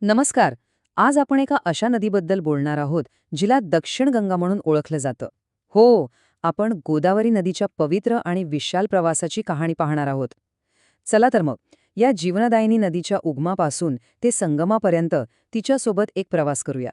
नमस्कार. आज आपण एका अशा नदीबद्दल बोलणार आहोत जिला दक्षिण गंगा म्हणून ओळखलं जातं. हो, आपण गोदावरी नदीच्या पवित्र आणि विशाल प्रवासाची कहाणी पाहणार आहोत. चला तर मग, या जीवनदायिनी नदीच्या उगमापासून ते संगमापर्यंत तिच्यासोबत एक प्रवास करूया.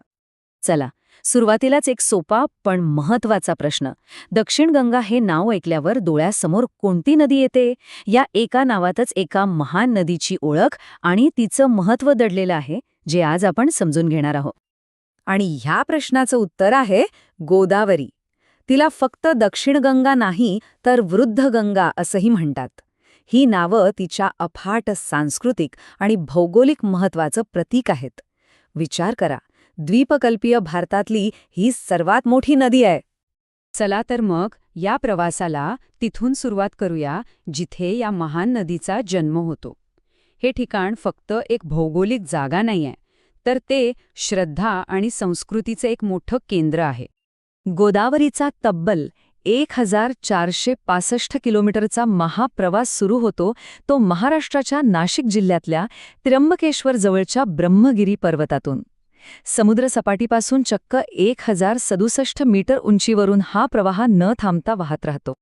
चला, सुरुवातीलाच एक सोपा पण महत्वाचा प्रश्न. दक्षिण गंगा हे नाव ऐकल्यावर डोळ्यासमोर कोणती नदी येते? या एका नावातच एका महान नदीची ओळख आणि तिचं महत्त्व दडलेलं आहे, जे आज आपण समजून घेणार आहोत. आणि ह्या प्रश्नाचं उत्तर आहे गोदावरी. तिला फक्त दक्षिण गंगा नाही तर वृद्ध गंगा असंही म्हणतात. ही नावं तिच्या अफाट सांस्कृतिक आणि भौगोलिक महत्वाचं प्रतीक आहेत. विचार करा, द्वीपकल्पीय भारतातली ही सर्वात मोठी नदी आहे. चला तर मग या प्रवासाला तिथून सुरुवात करूया, जिथे या महान नदीचा जन्म होतो. हे ठिकाण फक्त एक भौगोलिक जागा नाहीये, तर ते श्रद्धा आणि संस्कृतीचं एक मोठं केंद्र आहे. गोदावरीचा तब्बल 1465 किलोमीटरचा महाप्रवास सुरू होतो तो महाराष्ट्राच्या नाशिक जिल्ह्यातल्या त्र्यंबकेश्वर जवळच्या ब्रह्मगिरी पर्वतातून. समुद्रसपाटीपासून चक्क 1067 मीटर उंचीवरून हा प्रवाह न थांबता वाहत राहतो.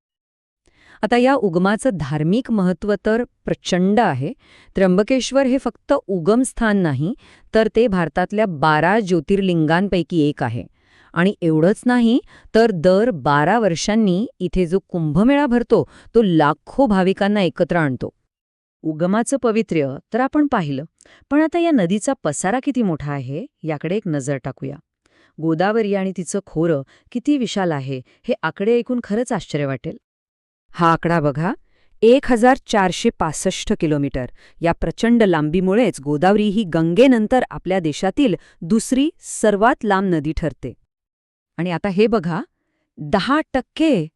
आता या उगमाचं धार्मिक महत्त्व तर प्रचंड आहे. त्र्यंबकेश्वर हे फक्त उगमस्थान नाही, तर ते भारतातल्या 12 ज्योतिर्लिंगांपैकी एक आहे. आणि एवढंच नाही, तर दर 12 वर्षांनी इथे जो कुंभमेळा भरतो तो लाखो भाविकांना एकत्र आणतो. उगमाचं पवित्र्य तर आपण पाहिलं, पण आता या नदीचा पसारा किती मोठा आहे याकडे एक नजर टाकूया. गोदावरी आणि तिचं खोरं किती विशाल आहे हे आकडे ऐकून खरंच आश्चर्य वाटेल. हा आकडा बघा, 1465 किलोमीटर. या प्रचंड लांबीमुळेच गोदावरी ही गंगेनंतर आपल्या देशातील दुसरी सर्वात लांब नदी ठरते. आणि आता हे बघा, 10%,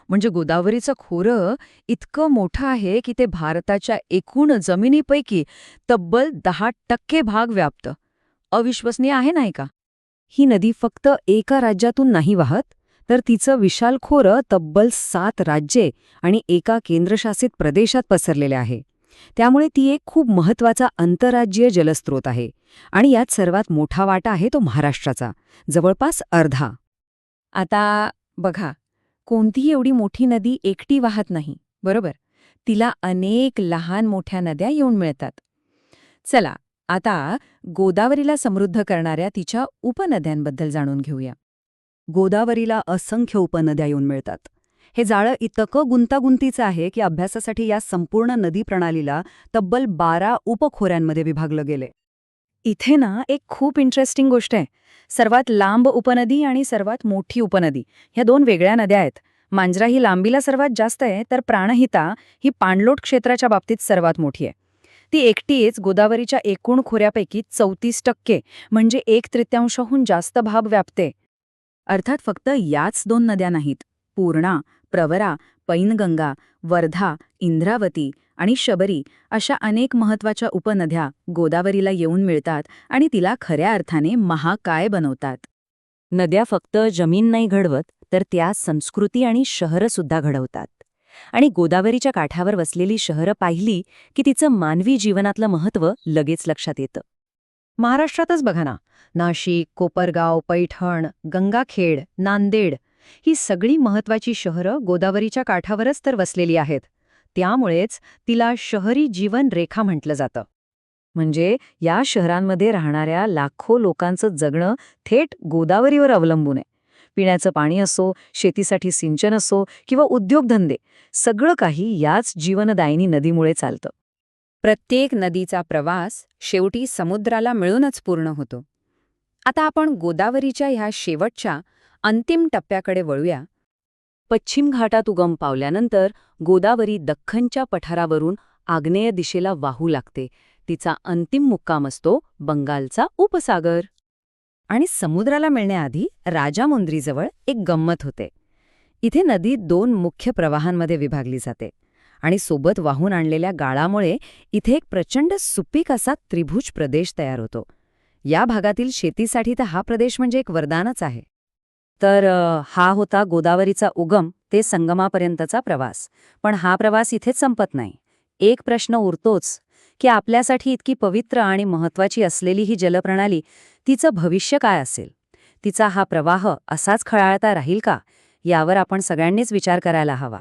म्हणजे गोदावरीचं खोरं इतकं मोठं आहे की ते भारताच्या एकूण जमिनीपैकी तब्बल 10% भाग व्यापतं. अविश्वसनीय आहे नाही का? ही नदी फक्त एका राज्यातून नाही वाहत, तर तिचं विशाल खोरं तब्बल 7 राज्ये आणि एका केंद्रशासित प्रदेशात पसरलेले आहे. त्यामुळे ती एक खूप महत्त्वाचा आंतरराज्यीय जलस्रोत आहे. आणि यात सर्वात मोठा वाटा आहे तो महाराष्ट्राचा, जवळपास अर्धा. आता बघा, कोणतीही एवढी मोठी नदी एकटी वाहत नाही, बरोबर? तिला अनेक लहान मोठ्या नद्या येऊन मिळतात. चला, आता गोदावरीला समृद्ध करणाऱ्या तिच्या उपनद्यांबद्दल जाणून घेऊया. गोदावरीला असंख्य उपनद्या येऊन मिळतात. हे जाळं इतकं गुंतागुंतीचं आहे की अभ्यासासाठी या संपूर्ण नदी प्रणालीला तब्बल 12 उपखोऱ्यांमध्ये विभागलं गेले. इथे ना एक खूप इंटरेस्टिंग गोष्ट आहे. सर्वात लांब उपनदी आणि सर्वात मोठी उपनदी ह्या दोन वेगळ्या नद्या आहेत. मांजरा ही लांबीला सर्वात जास्त आहे, तर प्राणहिता ही पाणलोट क्षेत्राच्या बाबतीत सर्वात मोठी आहे. ती एकटीच गोदावरीच्या एकूण खोऱ्यापैकी 34%, म्हणजे 1/3हून जास्त भाग व्यापते. अर्थात फक्त याच 2 नद्या नाहीत. पूर्णा, प्रवरा, पैनगंगा, वर्धा, इंद्रावती आणि शबरी अशा अनेक महत्त्वाच्या उपनद्या गोदावरीला येऊन मिळतात आणि तिला खऱ्या अर्थाने महाकाय बनवतात. नद्या फक्त जमीन नाही घडवत, तर त्या संस्कृती आणि शहरंसुद्धा घडवतात. आणि गोदावरीच्या काठावर वसलेली शहरं पाहिली की तिचं मानवी जीवनातलं महत्त्व लगेच लक्षात येतं. महाराष्ट्रातच बघा ना, नाशिक, कोपरगाव, पैठण, गंगाखेड, नांदेड ही सगळी महत्त्वाची शहरं गोदावरीच्या काठावरच तर वसलेली आहेत. त्यामुळेच तिला शहरी जीवन रेखा म्हटलं जातं. म्हणजे या शहरांमध्ये राहणाऱ्या लाखो लोकांचं जगणं थेट गोदावरीवर अवलंबून आहे. पिण्याचं पाणी असो, शेतीसाठी सिंचन असो किंवा उद्योगधंदे, सगळं काही याच जीवनदायिनी नदीमुळे चालतं. प्रत्येक नदीचा प्रवास शेवटी समुद्राला मिळूनच पूर्ण होतो. आता आपण गोदावरीच्या ह्या शेवटच्या अंतिम टप्प्याकडे वळूया. पश्चिम घाटात उगम पावल्यानंतर गोदावरी दख्खनच्या पठारावरून आग्नेय दिशेला वाहू लागते. तिचा अंतिम मुक्काम असतो बंगालचा उपसागर. आणि समुद्राला मिळण्याआधी राजामुंद्रीजवळ एक गंमत होते. इथे नदी 2 मुख्य प्रवाहांमध्ये विभागली जाते आणि सोबत वाहून आणलेल्या गाळामुळे इथे एक प्रचंड सुपीक असा त्रिभुज प्रदेश तयार होतो. या भागातील शेतीसाठी तर हा प्रदेश म्हणजे एक वरदानच आहे. तर हा होता गोदावरीचा उगम ते संगमापर्यंतचा प्रवास. पण हा प्रवास इथेच संपत नाही. एक प्रश्न उरतोच की आपल्यासाठी इतकी पवित्र आणि महत्त्वाची असलेली ही जलप्रणाली, तिचं भविष्य काय असेल? तिचा हा प्रवाह असाच खळाळता राहील का? यावर आपण सगळ्यांनीच विचार करायला हवा.